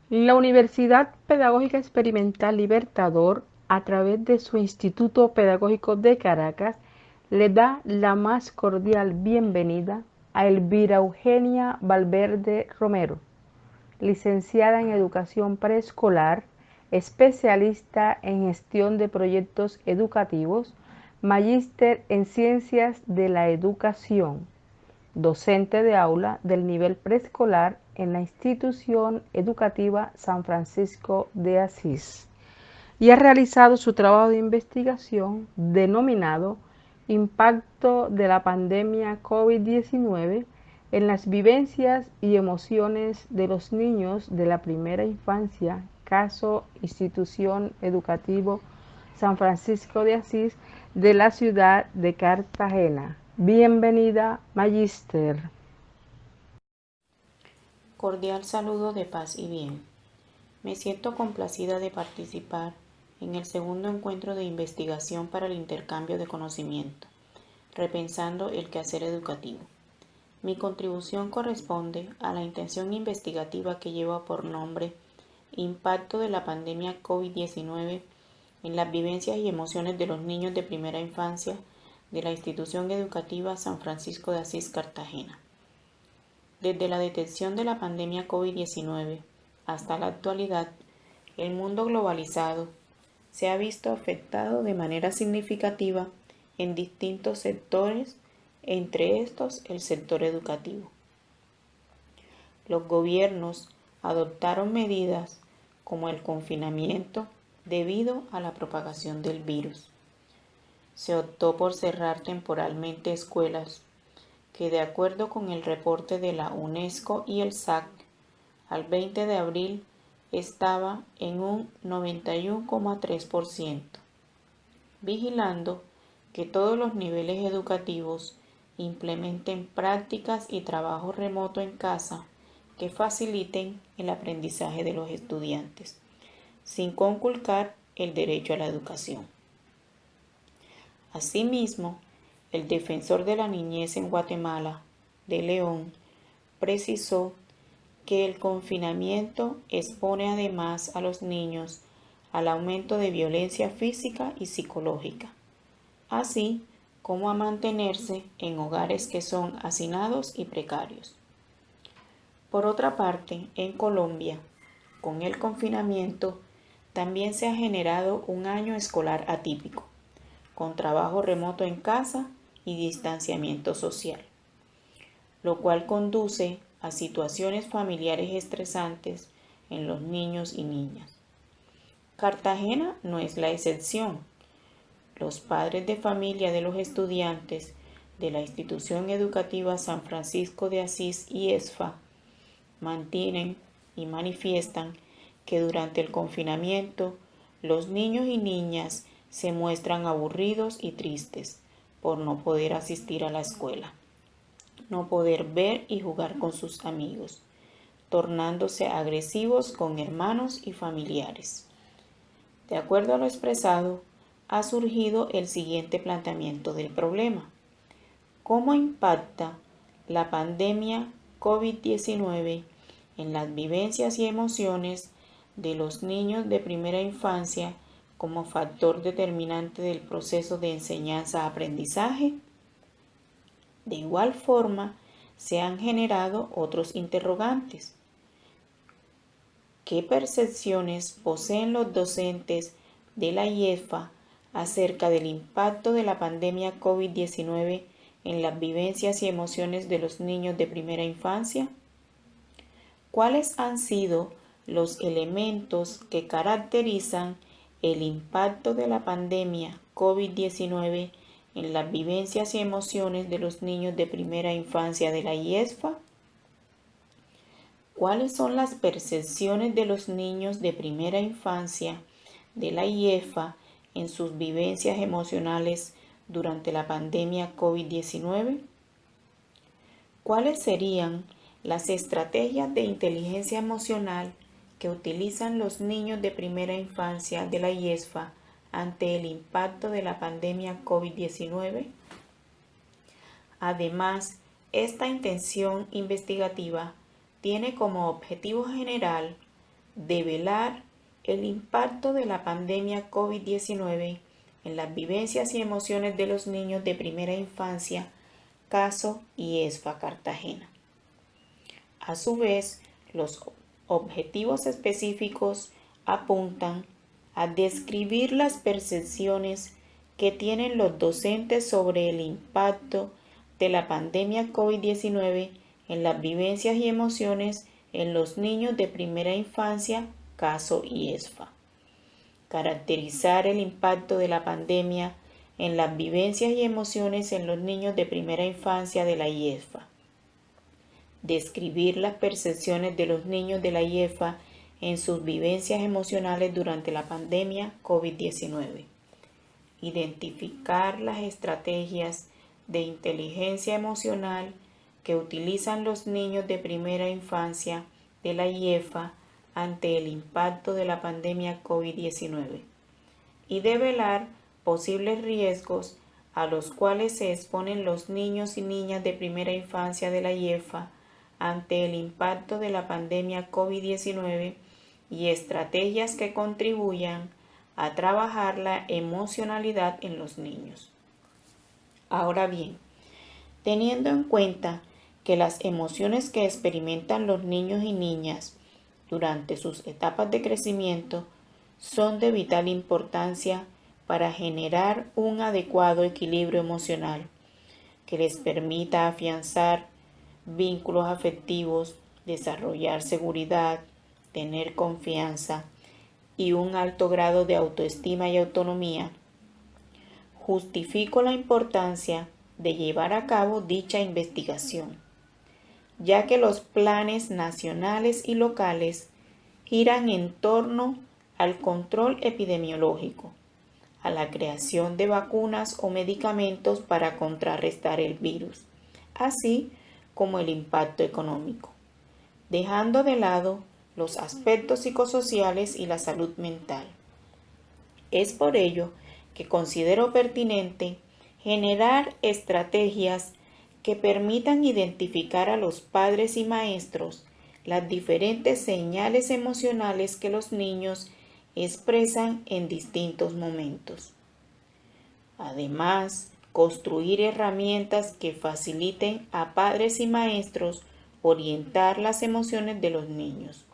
La Universidad Pedagógica Experimental Libertador, a través de su Instituto Pedagógico de Caracas, le da la más cordial bienvenida a Elvira Eugenia Valverde Romero, licenciada en Educación Preescolar, especialista en Gestión de Proyectos Educativos, magíster en Ciencias de la Educación, docente de aula del nivel preescolar en la institución educativa San Francisco de Asís, y ha realizado su trabajo de investigación denominado Impacto de la pandemia COVID-19 en las vivencias y emociones de los niños de la primera infancia, caso Institución Educativo San Francisco de Asís de la ciudad de Cartagena. Bienvenida, Magíster. Cordial saludo de paz y bien. Me siento complacida de participar en el segundo encuentro de investigación para el intercambio de conocimiento, repensando el quehacer educativo. Mi contribución corresponde a la intención investigativa que lleva por nombre Impacto de la pandemia COVID-19 en las vivencias y emociones de los niños de primera infancia de la institución educativa San Francisco de Asís, Cartagena. Desde la detección de la pandemia COVID-19 hasta la actualidad, el mundo globalizado se ha visto afectado de manera significativa en distintos sectores, entre estos el sector educativo. Los gobiernos adoptaron medidas como el confinamiento debido a la propagación del virus. Se optó por cerrar temporalmente escuelas que, de acuerdo con el reporte de la UNESCO y el SAC, al 20 de abril estaba en un 91,3%, vigilando que todos los niveles educativos implementen prácticas y trabajo remoto en casa que faciliten el aprendizaje de los estudiantes, sin conculcar el derecho a la educación. Asimismo, el defensor de la niñez en Guatemala, de León, precisó que el confinamiento expone además a los niños al aumento de violencia física y psicológica, así como a mantenerse en hogares que son hacinados y precarios. Por otra parte, en Colombia, con el confinamiento, también se ha generado un año escolar atípico, con trabajo remoto en casa y distanciamiento social, lo cual conduce a situaciones familiares estresantes en los niños y niñas. Cartagena no es la excepción. Los padres de familia de los estudiantes de la institución educativa San Francisco de Asís y ESFA mantienen y manifiestan que durante el confinamiento los niños y niñas se muestran aburridos y tristes por no poder asistir a la escuela, no poder ver y jugar con sus amigos, tornándose agresivos con hermanos y familiares. De acuerdo a lo expresado, ha surgido el siguiente planteamiento del problema. ¿Cómo impacta la pandemia COVID-19 en las vivencias y emociones de los niños de primera infancia como factor determinante del proceso de enseñanza-aprendizaje? De igual forma, se han generado otros interrogantes. ¿Qué percepciones poseen los docentes de la IEFA acerca del impacto de la pandemia COVID-19 en las vivencias y emociones de los niños de primera infancia? ¿Cuáles han sido los elementos que caracterizan el impacto de la pandemia COVID-19 en las vivencias y emociones de los niños de primera infancia de la IESFA? ¿Cuáles son las percepciones de los niños de primera infancia de la IEFA en sus vivencias emocionales durante la pandemia COVID-19? ¿Cuáles serían las estrategias de inteligencia emocional que utilizan los niños de primera infancia de la IESFA ante el impacto de la pandemia COVID-19? Además, esta intención investigativa tiene como objetivo general develar el impacto de la pandemia COVID-19 en las vivencias y emociones de los niños de primera infancia, Caso y ESFA Cartagena. A su vez, los objetivos específicos apuntan a describir las percepciones que tienen los docentes sobre el impacto de la pandemia COVID-19 en las vivencias y emociones en los niños de primera infancia, Caso y ESFA. Caracterizar el impacto de la pandemia en las vivencias y emociones en los niños de primera infancia de la IEFA. Describir las percepciones de los niños de la IEFA en sus vivencias emocionales durante la pandemia COVID-19. Identificar las estrategias de inteligencia emocional que utilizan los niños de primera infancia de la IEFA ante el impacto de la pandemia COVID-19 y develar posibles riesgos a los cuales se exponen los niños y niñas de primera infancia de la IEFA ante el impacto de la pandemia COVID-19 y estrategias que contribuyan a trabajar la emocionalidad en los niños. Ahora bien, teniendo en cuenta que las emociones que experimentan los niños y niñas durante sus etapas de crecimiento son de vital importancia para generar un adecuado equilibrio emocional que les permita afianzar vínculos afectivos, desarrollar seguridad, tener confianza y un alto grado de autoestima y autonomía, justifico la importancia de llevar a cabo dicha investigación, ya que los planes nacionales y locales giran en torno al control epidemiológico, a la creación de vacunas o medicamentos para contrarrestar el virus, así como el impacto económico, dejando de lado los aspectos psicosociales y la salud mental. Es por ello que considero pertinente generar estrategias que permitan identificar a los padres y maestros las diferentes señales emocionales que los niños expresan en distintos momentos. Además, construir herramientas que faciliten a padres y maestros orientar las emociones de los niños,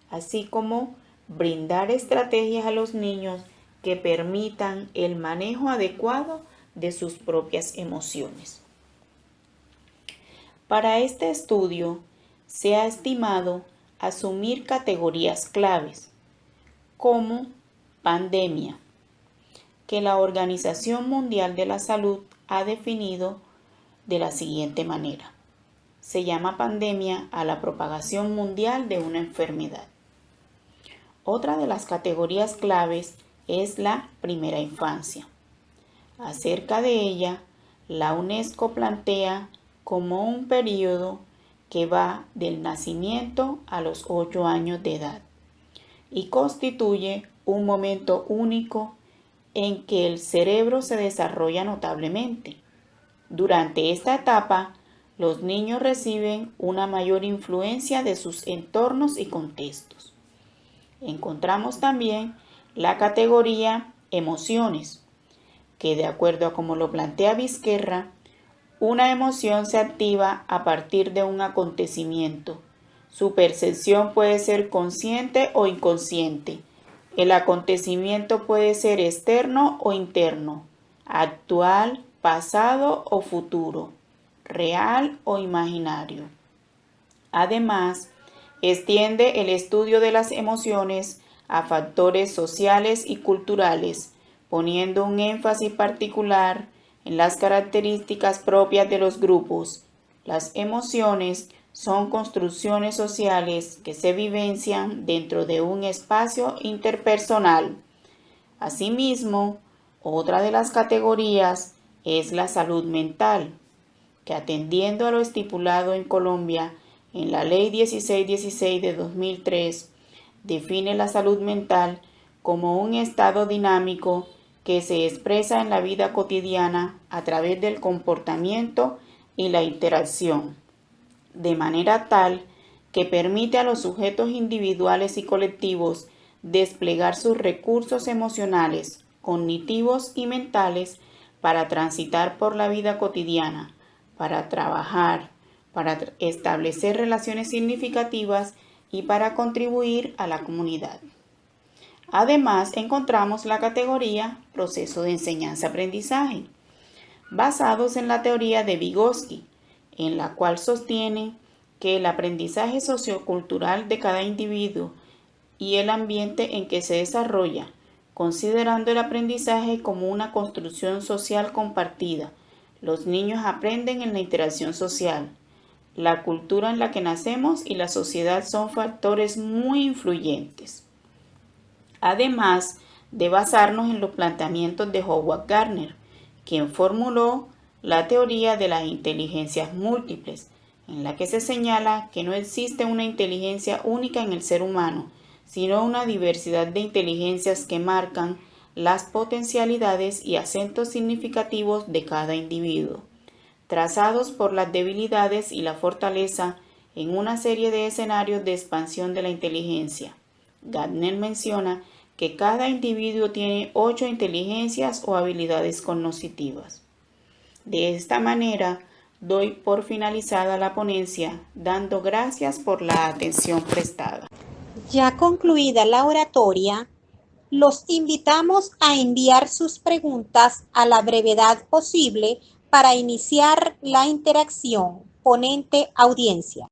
así como brindar estrategias a los niños que permitan el manejo adecuado de sus propias emociones. Para este estudio, se ha estimado asumir categorías claves, como pandemia, que la Organización Mundial de la Salud ha definido de la siguiente manera. Se llama pandemia a la propagación mundial de una enfermedad. Otra de las categorías claves es la primera infancia. Acerca de ella, la UNESCO plantea como un periodo que va del nacimiento a los 8 años de edad y constituye un momento único en que el cerebro se desarrolla notablemente. Durante esta etapa, los niños reciben una mayor influencia de sus entornos y contextos. Encontramos también la categoría emociones, que de acuerdo a como lo plantea Vizquerra, una emoción se activa a partir de un acontecimiento. Su percepción puede ser consciente o inconsciente. El acontecimiento puede ser externo o interno, actual, pasado o futuro, real o imaginario. Además, extiende el estudio de las emociones a factores sociales y culturales, poniendo un énfasis particular en las características propias de los grupos. Las emociones son construcciones sociales que se vivencian dentro de un espacio interpersonal. Asimismo, otra de las categorías es la salud mental, que atendiendo a lo estipulado en Colombia en la Ley 1616 de 2003, define la salud mental como un estado dinámico que se expresa en la vida cotidiana a través del comportamiento y la interacción, de manera tal que permite a los sujetos individuales y colectivos desplegar sus recursos emocionales, cognitivos y mentales para transitar por la vida cotidiana, para trabajar, para establecer relaciones significativas y para contribuir a la comunidad. Además, encontramos la categoría proceso de enseñanza-aprendizaje, basados en la teoría de Vygotsky, en la cual sostiene que el aprendizaje sociocultural de cada individuo y el ambiente en que se desarrolla, considerando el aprendizaje como una construcción social compartida. Los niños aprenden en la interacción social. La cultura en la que nacemos y la sociedad son factores muy influyentes. Además de basarnos en los planteamientos de Howard Gardner, quien formuló la teoría de las inteligencias múltiples, en la que se señala que no existe una inteligencia única en el ser humano, sino una diversidad de inteligencias que marcan las potencialidades y acentos significativos de cada individuo, trazados por las debilidades y la fortaleza en una serie de escenarios de expansión de la inteligencia. Gardner menciona que cada individuo tiene 8 inteligencias o habilidades cognitivas. De esta manera, doy por finalizada la ponencia, dando gracias por la atención prestada. Ya concluida la oratoria, los invitamos a enviar sus preguntas a la brevedad posible para iniciar la interacción. Ponente, audiencia.